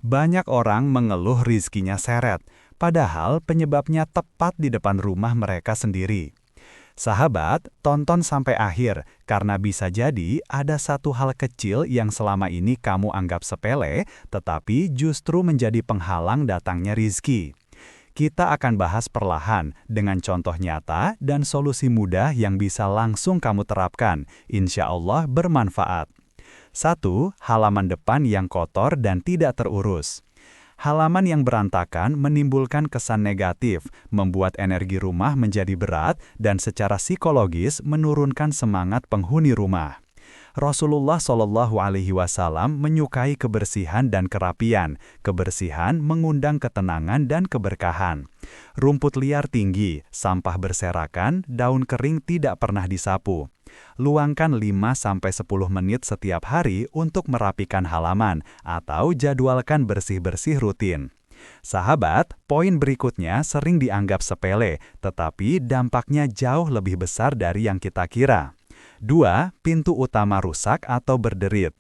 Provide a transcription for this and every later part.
Banyak orang mengeluh rizkinya seret, padahal penyebabnya tepat di depan rumah mereka sendiri. Sahabat, tonton sampai akhir, karena bisa jadi ada satu hal kecil yang selama ini kamu anggap sepele, tetapi justru menjadi penghalang datangnya rizki. Kita akan bahas perlahan dengan contoh nyata dan solusi mudah yang bisa langsung kamu terapkan. Insya Allah bermanfaat. 1. Halaman depan yang kotor dan tidak terurus. Halaman yang berantakan menimbulkan kesan negatif, membuat energi rumah menjadi berat, dan secara psikologis menurunkan semangat penghuni rumah. Rasulullah Shallallahu Alaihi Wasallam menyukai kebersihan dan kerapian. Kebersihan mengundang ketenangan dan keberkahan. Rumput liar tinggi, sampah berserakan, daun kering tidak pernah disapu. Luangkan 5-10 menit setiap hari untuk merapikan halaman atau jadwalkan bersih-bersih rutin. Sahabat, poin berikutnya sering dianggap sepele, tetapi dampaknya jauh lebih besar dari yang kita kira. 2. Pintu utama rusak atau berderit.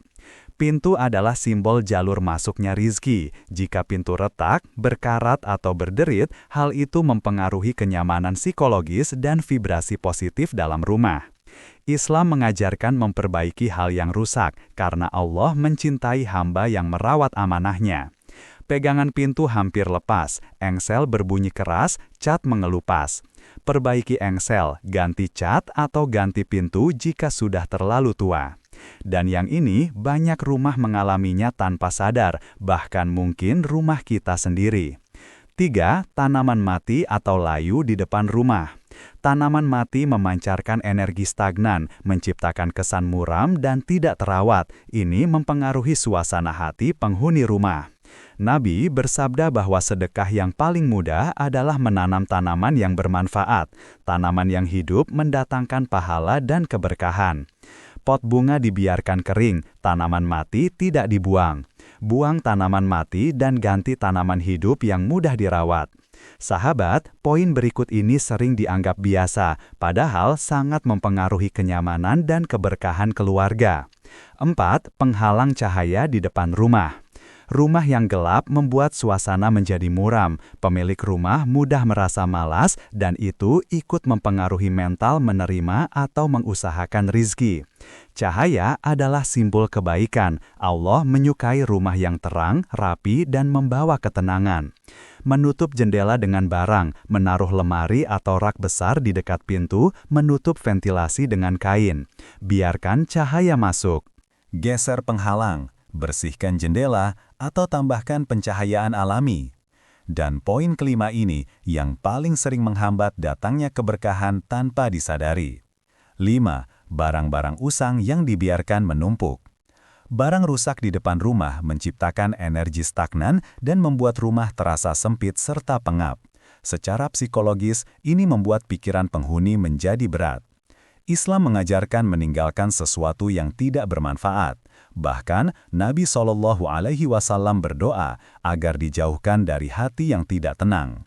Pintu adalah simbol jalur masuknya rizki. Jika pintu retak, berkarat atau berderit, hal itu mempengaruhi kenyamanan psikologis dan vibrasi positif dalam rumah. Islam mengajarkan memperbaiki hal yang rusak, karena Allah mencintai hamba yang merawat amanahnya. Pegangan pintu hampir lepas, engsel berbunyi keras, cat mengelupas. Perbaiki engsel, ganti cat atau ganti pintu jika sudah terlalu tua. Dan yang ini banyak rumah mengalaminya tanpa sadar, bahkan mungkin rumah kita sendiri. 3. Tanaman mati atau layu di depan rumah. Tanaman mati memancarkan energi stagnan, menciptakan kesan muram dan tidak terawat. Ini mempengaruhi suasana hati penghuni rumah. Nabi bersabda bahwa sedekah yang paling mudah adalah menanam tanaman yang bermanfaat. Tanaman yang hidup mendatangkan pahala dan keberkahan. Pot bunga dibiarkan kering, tanaman mati tidak dibuang. Buang tanaman mati dan ganti tanaman hidup yang mudah dirawat. Sahabat, poin berikut ini sering dianggap biasa, padahal sangat mempengaruhi kenyamanan dan keberkahan keluarga. 4. Penghalang cahaya di depan rumah. Rumah yang gelap membuat suasana menjadi muram. Pemilik rumah mudah merasa malas dan itu ikut mempengaruhi mental menerima atau mengusahakan rizki. Cahaya adalah simbol kebaikan. Allah menyukai rumah yang terang, rapi, dan membawa ketenangan. Menutup jendela dengan barang, menaruh lemari atau rak besar di dekat pintu, menutup ventilasi dengan kain. Biarkan cahaya masuk. Geser penghalang, bersihkan jendela, atau tambahkan pencahayaan alami. Dan poin kelima ini yang paling sering menghambat datangnya keberkahan tanpa disadari. 5. Barang-barang usang yang dibiarkan menumpuk. Barang rusak di depan rumah menciptakan energi stagnan dan membuat rumah terasa sempit serta pengap. Secara psikologis, ini membuat pikiran penghuni menjadi berat. Islam mengajarkan meninggalkan sesuatu yang tidak bermanfaat. Bahkan, Nabi Shallallahu Alaihi Wasallam berdoa agar dijauhkan dari hati yang tidak tenang.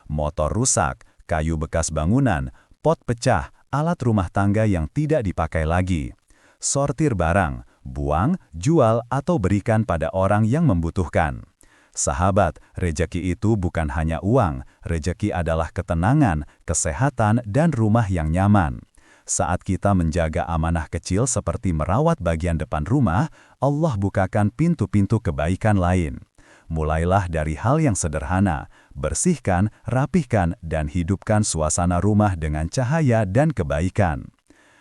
Motor rusak, kayu bekas bangunan, pot pecah, alat rumah tangga yang tidak dipakai lagi. Sortir barang, buang, jual, atau berikan pada orang yang membutuhkan. Sahabat, rejeki itu bukan hanya uang, rejeki adalah ketenangan, kesehatan, dan rumah yang nyaman. Saat kita menjaga amanah kecil seperti merawat bagian depan rumah, Allah bukakan pintu-pintu kebaikan lain. Mulailah dari hal yang sederhana, bersihkan, rapihkan, dan hidupkan suasana rumah dengan cahaya dan kebaikan.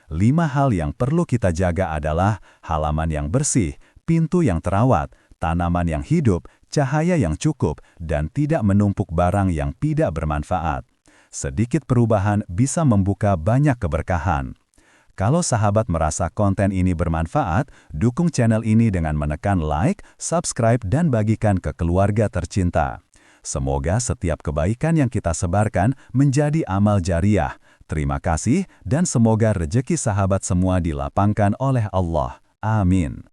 5 hal yang perlu kita jaga adalah halaman yang bersih, pintu yang terawat, tanaman yang hidup, cahaya yang cukup, dan tidak menumpuk barang yang tidak bermanfaat. Sedikit perubahan bisa membuka banyak keberkahan. Kalau sahabat merasa konten ini bermanfaat, dukung channel ini dengan menekan like, subscribe, dan bagikan ke keluarga tercinta. Semoga setiap kebaikan yang kita sebarkan menjadi amal jariah. Terima kasih dan semoga rejeki sahabat semua dilapangkan oleh Allah. Amin.